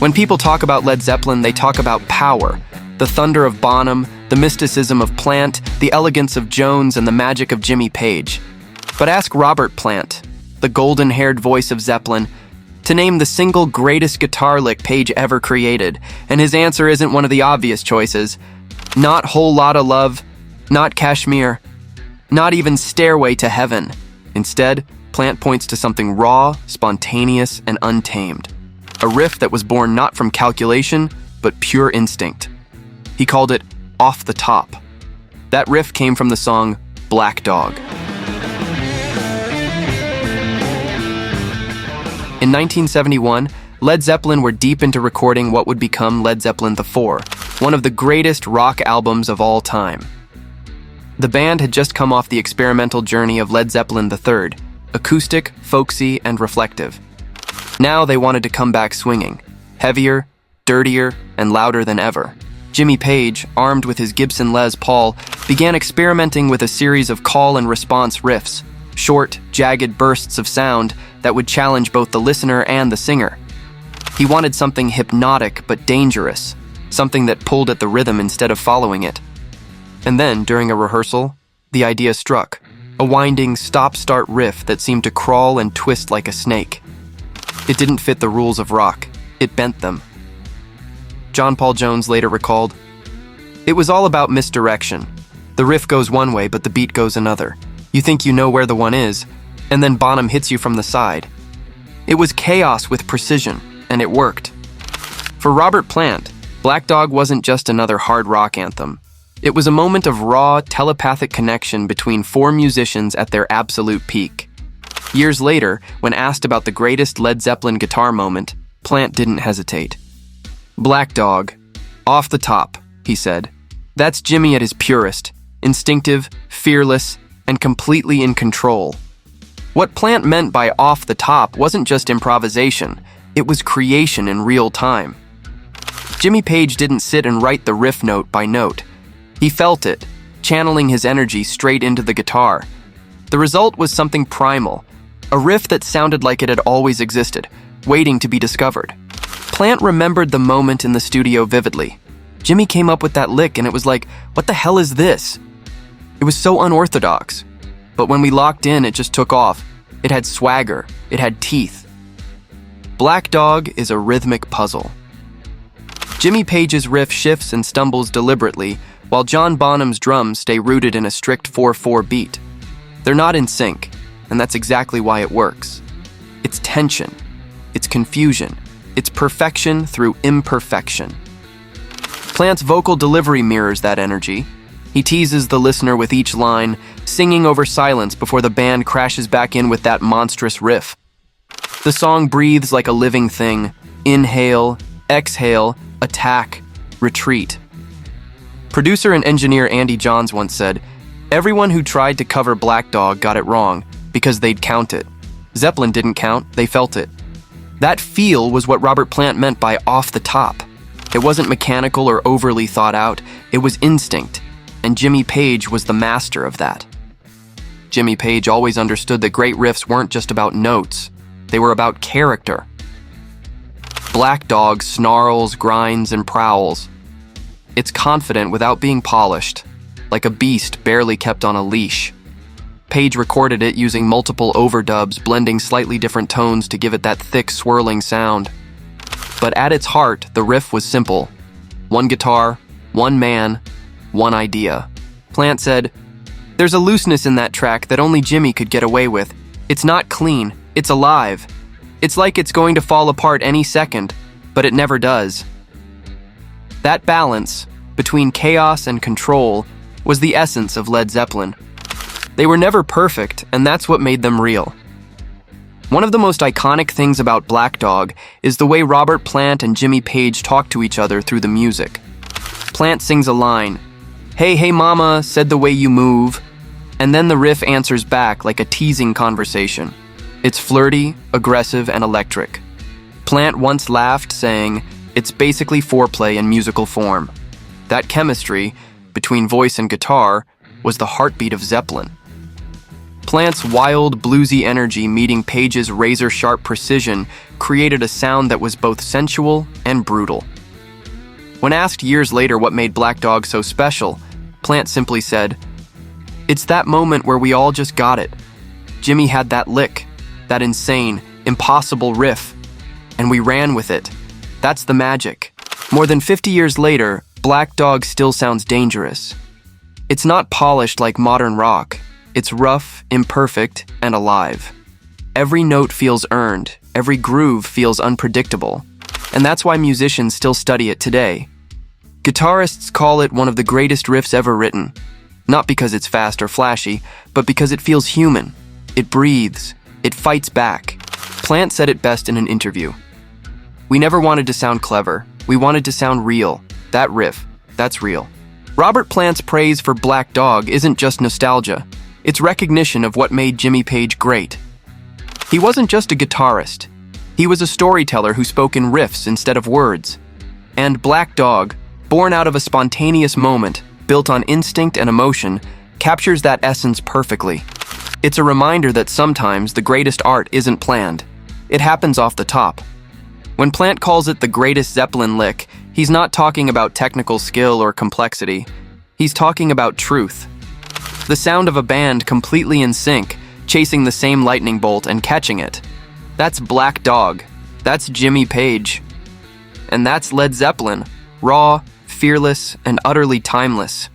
When people talk about Led Zeppelin, they talk about power, the thunder of Bonham, the mysticism of Plant, the elegance of Jones, and the magic of Jimmy Page. But ask Robert Plant, the golden-haired voice of Zeppelin, to name the single greatest guitar lick Page ever created, and his answer isn't one of the obvious choices. Not Whole Lotta Love, not Kashmir, not even Stairway to Heaven. Instead, Plant points to something raw, spontaneous, and untamed. A riff that was born not from calculation, but pure instinct. He called it Off the Top. That riff came from the song Black Dog. In 1971, Led Zeppelin were deep into recording what would become Led Zeppelin IV, one of the greatest rock albums of all time. The band had just come off the experimental journey of Led Zeppelin III, acoustic, folksy, and reflective. Now they wanted to come back swinging, heavier, dirtier, and louder than ever. Jimmy Page, armed with his Gibson Les Paul, began experimenting with a series of call and response riffs, short, jagged bursts of sound that would challenge both the listener and the singer. He wanted something hypnotic but dangerous, something that pulled at the rhythm instead of following it. And then, during a rehearsal, the idea struck, a winding stop-start riff that seemed to crawl and twist like a snake. It didn't fit the rules of rock, it bent them. John Paul Jones later recalled, "It was all about misdirection. The riff goes one way, but the beat goes another. You think you know where the one is, and then Bonham hits you from the side. It was chaos with precision, and it worked." For Robert Plant, Black Dog wasn't just another hard rock anthem. It was a moment of raw, telepathic connection between four musicians at their absolute peak. Years later, when asked about the greatest Led Zeppelin guitar moment, Plant didn't hesitate. "Black Dog, off the top," he said. "That's Jimmy at his purest, instinctive, fearless, and completely in control." What Plant meant by off the top wasn't just improvisation, it was creation in real time. Jimmy Page didn't sit and write the riff note by note. He felt it, channeling his energy straight into the guitar. The result was something primal, a riff that sounded like it had always existed, waiting to be discovered. Plant remembered the moment in the studio vividly. Jimmy came up with that lick and it was like, what the hell is this? It was so unorthodox. But when we locked in, it just took off. It had swagger. It had teeth. Black Dog is a rhythmic puzzle. Jimmy Page's riff shifts and stumbles deliberately, while John Bonham's drums stay rooted in a strict 4/4 beat. They're not in sync, and that's exactly why it works. It's tension. It's confusion. It's perfection through imperfection. Plant's vocal delivery mirrors that energy. He teases the listener with each line, singing over silence before the band crashes back in with that monstrous riff. The song breathes like a living thing. Inhale, exhale, attack, retreat. Producer and engineer Andy Johns once said, "Everyone who tried to cover Black Dog got it wrong because they'd count it. Zeppelin didn't count, they felt it." That feel was what Robert Plant meant by off the top. It wasn't mechanical or overly thought out, it was instinct, and Jimmy Page was the master of that. Jimmy Page always understood that great riffs weren't just about notes, they were about character. Black Dog snarls, grinds, and prowls. It's confident without being polished, like a beast barely kept on a leash. Page recorded it using multiple overdubs, blending slightly different tones to give it that thick, swirling sound. But at its heart, the riff was simple. One guitar, one man, one idea. Plant said, "There's a looseness in that track that only Jimmy could get away with. It's not clean, it's alive. It's like it's going to fall apart any second, but it never does." That balance, between chaos and control, was the essence of Led Zeppelin. They were never perfect, and that's what made them real. One of the most iconic things about Black Dog is the way Robert Plant and Jimmy Page talk to each other through the music. Plant sings a line, "Hey, hey mama, said the way you move," and then the riff answers back like a teasing conversation. It's flirty, aggressive, and electric. Plant once laughed, saying, "It's basically foreplay in musical form." That chemistry, between voice and guitar, was the heartbeat of Zeppelin. Plant's wild, bluesy energy meeting Page's razor-sharp precision created a sound that was both sensual and brutal. When asked years later what made Black Dog so special, Plant simply said, "It's that moment where we all just got it. Jimmy had that lick, that insane, impossible riff, and we ran with it. That's the magic." More than 50 years later, Black Dog still sounds dangerous. It's not polished like modern rock. It's rough, imperfect, and alive. Every note feels earned, every groove feels unpredictable, and that's why musicians still study it today. Guitarists call it one of the greatest riffs ever written, not because it's fast or flashy, but because it feels human. It breathes, it fights back. Plant said it best in an interview. "We never wanted to sound clever, we wanted to sound real. That riff, that's real." Robert Plant's praise for Black Dog isn't just nostalgia. It's recognition of what made Jimmy Page great. He wasn't just a guitarist. He was a storyteller who spoke in riffs instead of words. And Black Dog, born out of a spontaneous moment, built on instinct and emotion, captures that essence perfectly. It's a reminder that sometimes the greatest art isn't planned. It happens off the top. When Plant calls it the greatest Zeppelin lick, he's not talking about technical skill or complexity. He's talking about truth. The sound of a band completely in sync, chasing the same lightning bolt and catching it. That's Black Dog. That's Jimmy Page. And that's Led Zeppelin, raw, fearless, and utterly timeless.